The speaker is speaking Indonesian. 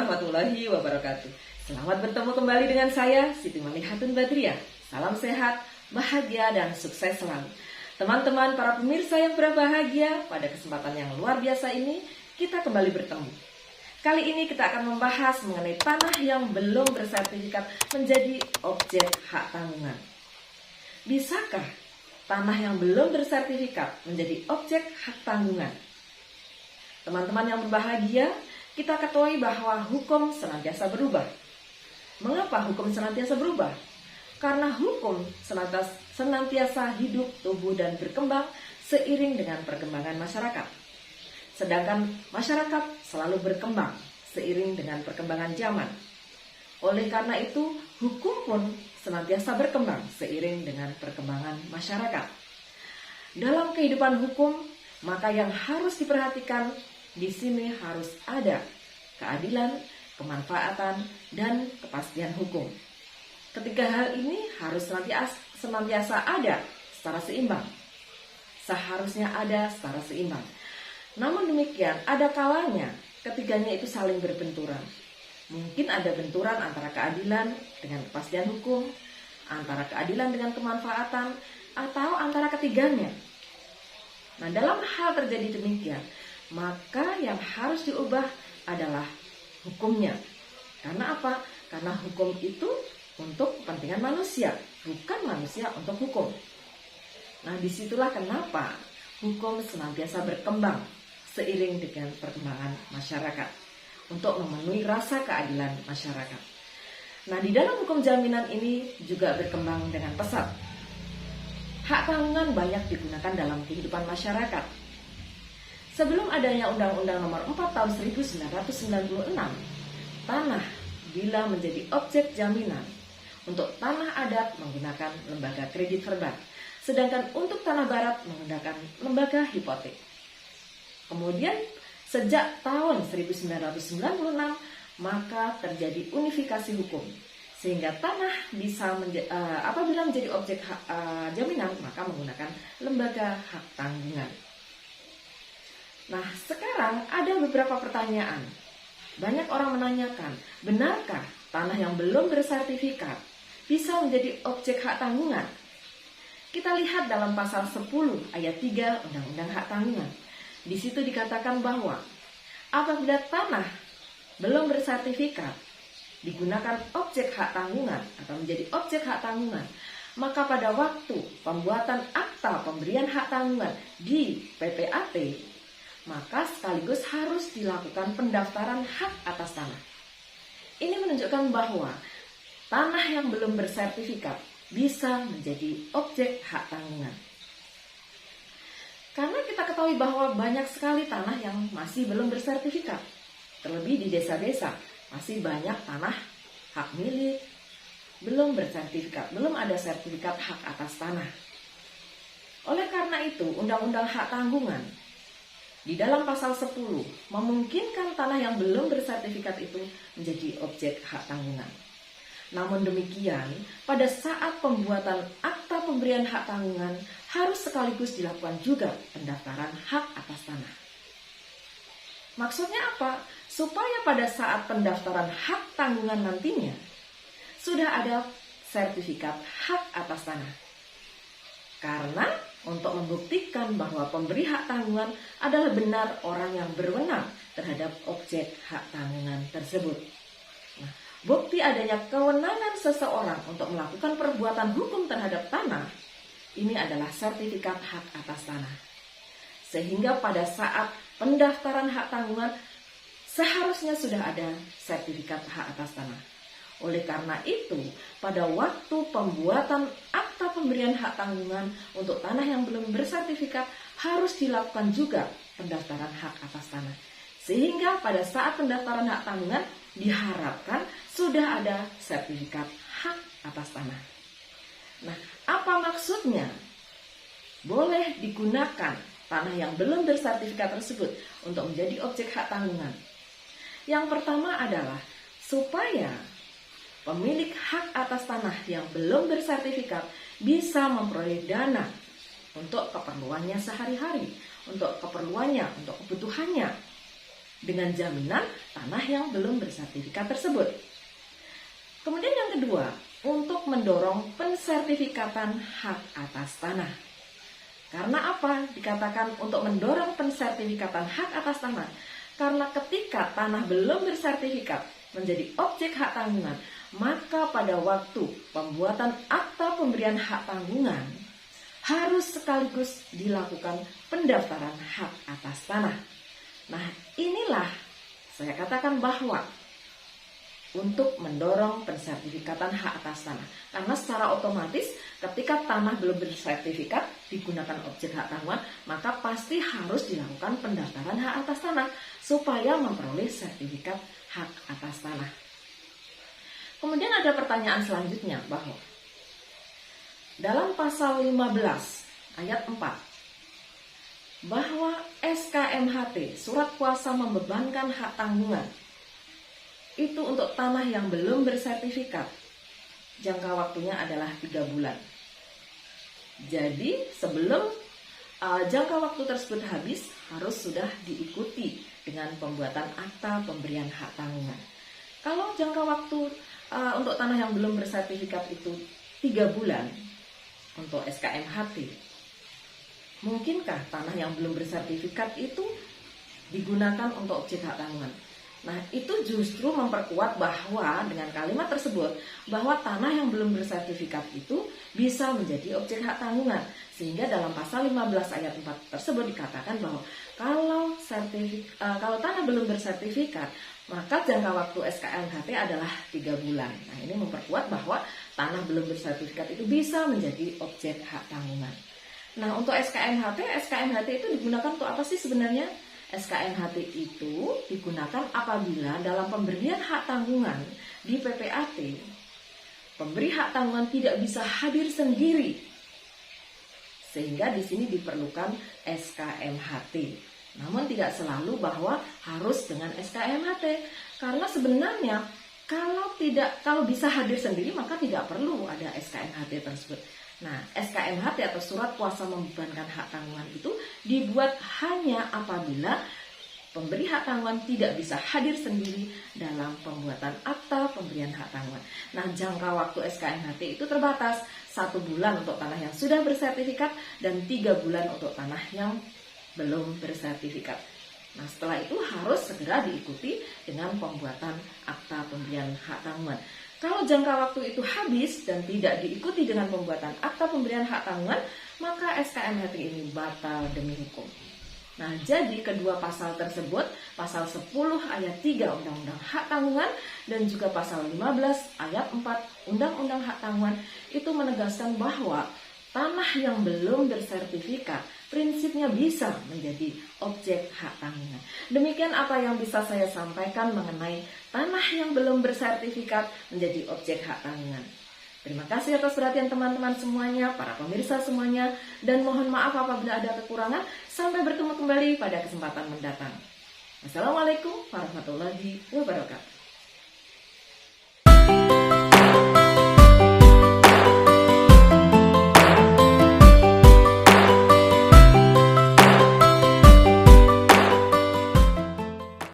warahmatullahi wabarakatuh. Selamat bertemu kembali dengan saya, Siti Malihatun Badriah. Salam sehat, bahagia, dan sukses selalu. Teman-teman para pemirsa yang berbahagia, pada kesempatan yang luar biasa ini, kita kembali bertemu. Kali ini kita akan membahas mengenai tanah yang belum bersertifikat menjadi objek hak tanggungan. Bisakah tanah yang belum bersertifikat menjadi objek hak tanggungan? Teman-teman yang berbahagia, kita ketahui bahwa hukum senantiasa berubah. Mengapa hukum senantiasa berubah? Karena hukum senantiasa hidup, tumbuh, dan berkembang seiring dengan perkembangan masyarakat. Sedangkan masyarakat selalu berkembang seiring dengan perkembangan zaman. Oleh karena itu, hukum pun senantiasa berkembang seiring dengan perkembangan masyarakat. Dalam kehidupan hukum, maka yang harus diperhatikan di sini harus ada keadilan, kemanfaatan, dan kepastian hukum. Ketiga hal ini harus senantiasa ada secara seimbang. Seharusnya ada secara seimbang. Namun demikian, ada kalanya ketiganya itu saling berbenturan. Mungkin ada benturan antara keadilan dengan kepastian hukum, antara keadilan dengan kemanfaatan, atau antara ketiganya. Nah, dalam hal terjadi demikian, maka yang harus diubah adalah hukumnya. Karena apa? Karena hukum itu untuk kepentingan manusia, bukan manusia untuk hukum. Nah, disitulah kenapa hukum senantiasa berkembang seiring dengan perkembangan masyarakat untuk memenuhi rasa keadilan masyarakat. Nah, di dalam hukum jaminan ini juga berkembang dengan pesat. Hak tanggungan banyak digunakan dalam kehidupan masyarakat. Sebelum adanya Undang-Undang Nomor 4 Tahun 1996, tanah bila menjadi objek jaminan untuk tanah adat menggunakan lembaga kredit verba, sedangkan untuk tanah barat menggunakan lembaga hipotek. Kemudian sejak tahun 1996 maka terjadi unifikasi hukum, sehingga tanah bisa apabila menjadi objek jaminan maka menggunakan lembaga hak tanggungan. Nah, sekarang ada beberapa pertanyaan. Banyak orang menanyakan, benarkah tanah yang belum bersertifikat bisa menjadi objek hak tanggungan? Kita lihat dalam pasal 10 ayat 3 Undang-Undang Hak Tanggungan. Di situ dikatakan bahwa apabila tanah belum bersertifikat digunakan objek hak tanggungan atau menjadi objek hak tanggungan, maka pada waktu pembuatan akta pemberian hak tanggungan di PPAT, maka sekaligus harus dilakukan pendaftaran hak atas tanah. Ini menunjukkan bahwa tanah yang belum bersertifikat bisa menjadi objek hak tanggungan. Karena kita ketahui bahwa banyak sekali tanah yang masih belum bersertifikat. Terlebih di desa-desa, masih banyak tanah hak milik belum bersertifikat, belum ada sertifikat hak atas tanah. Oleh karena itu, Undang-Undang Hak Tanggungan di dalam pasal 10 memungkinkan tanah yang belum bersertifikat itu menjadi objek hak tanggungan. Namun demikian, pada saat pembuatan akta pemberian hak tanggungan harus sekaligus dilakukan juga pendaftaran hak atas tanah. Maksudnya apa? Supaya pada saat pendaftaran hak tanggungan nantinya sudah ada sertifikat hak atas tanah. Karena untuk membuktikan bahwa pemberi hak tanggungan adalah benar orang yang berwenang terhadap objek hak tanggungan tersebut. Nah, bukti adanya kewenangan seseorang untuk melakukan perbuatan hukum terhadap tanah, ini adalah sertifikat hak atas tanah. Sehingga pada saat pendaftaran hak tanggungan, seharusnya sudah ada sertifikat hak atas tanah. Oleh karena itu, pada waktu pembuatan akta pemberian hak tanggungan untuk tanah yang belum bersertifikat harus dilakukan juga pendaftaran hak atas tanah. Sehingga pada saat pendaftaran hak tanggungan diharapkan sudah ada sertifikat hak atas tanah. Nah, apa maksudnya? Boleh digunakan tanah yang belum bersertifikat tersebut untuk menjadi objek hak tanggungan. Yang pertama adalah supaya pemilik hak atas tanah yang belum bersertifikat bisa memperoleh dana untuk keperluannya sehari-hari, untuk keperluannya, untuk kebutuhannya, dengan jaminan tanah yang belum bersertifikat tersebut. Kemudian yang kedua, untuk mendorong pensertifikatan hak atas tanah. Karena apa dikatakan untuk mendorong pensertifikatan hak atas tanah? Karena ketika tanah belum bersertifikat menjadi objek hak tanggungan, maka pada waktu pembuatan akta pemberian hak tanggungan harus sekaligus dilakukan pendaftaran hak atas tanah. Nah, inilah saya katakan bahwa untuk mendorong pensertifikatan hak atas tanah. Karena secara otomatis ketika tanah belum bersertifikat digunakan objek hak tanggungan, maka pasti harus dilakukan pendaftaran hak atas tanah supaya memperoleh sertifikat hak atas tanah. Kemudian ada pertanyaan selanjutnya bahwa dalam pasal 15 ayat 4 bahwa SKMHT, surat kuasa membebankan hak tanggungan, itu untuk tanah yang belum bersertifikat. Jangka waktunya adalah 3 bulan. Jadi sebelum jangka waktu tersebut habis, harus sudah diikuti dengan pembuatan akta pemberian hak tanggungan. Kalau jangka waktu untuk tanah yang belum bersertifikat itu 3 bulan untuk SKMHT, mungkinkah tanah yang belum bersertifikat itu digunakan untuk objek hak tanggungan? Nah, itu justru memperkuat bahwa dengan kalimat tersebut bahwa tanah yang belum bersertifikat itu bisa menjadi objek hak tanggungan. Sehingga dalam pasal 15 ayat 4 tersebut dikatakan bahwa kalau tanah belum bersertifikat, maka jangka waktu SKMHT adalah 3 bulan. Nah, ini memperkuat bahwa tanah belum bersertifikat itu bisa menjadi objek hak tanggungan. Nah, untuk SKMHT itu digunakan untuk apa sih sebenarnya? SKMHT itu digunakan apabila dalam pemberian hak tanggungan di PPAT, pemberi hak tanggungan tidak bisa hadir sendiri, sehingga di sini diperlukan SKMHT. Namun tidak selalu bahwa harus dengan SKMHT, karena sebenarnya kalau bisa hadir sendiri maka tidak perlu ada SKMHT tersebut. Nah, SKMHT atau surat kuasa membebankan hak tanggungan itu dibuat hanya apabila pemberi hak tanggungan tidak bisa hadir sendiri dalam pembuatan akta pemberian hak tanggungan. Nah, jangka waktu SKMHT itu terbatas, 1 bulan untuk tanah yang sudah bersertifikat dan 3 bulan untuk tanah yang belum bersertifikat. Nah, setelah itu harus segera diikuti dengan pembuatan akta pemberian hak tanggungan. Kalau jangka waktu itu habis dan tidak diikuti dengan pembuatan akta pemberian hak tanggungan, maka SKMHT ini batal demi hukum. Nah, jadi kedua pasal tersebut, pasal 10 ayat 3 Undang-Undang Hak Tanggungan dan juga pasal 15 ayat 4 Undang-Undang Hak Tanggungan itu menegaskan bahwa tanah yang belum bersertifikat prinsipnya bisa menjadi objek hak tanggungan. Demikian apa yang bisa saya sampaikan mengenai tanah yang belum bersertifikat menjadi objek hak tanggungan. Terima kasih atas perhatian teman-teman semuanya, para pemirsa semuanya, dan mohon maaf apabila ada kekurangan. Sampai bertemu kembali pada kesempatan mendatang. Wassalamualaikum warahmatullahi wabarakatuh.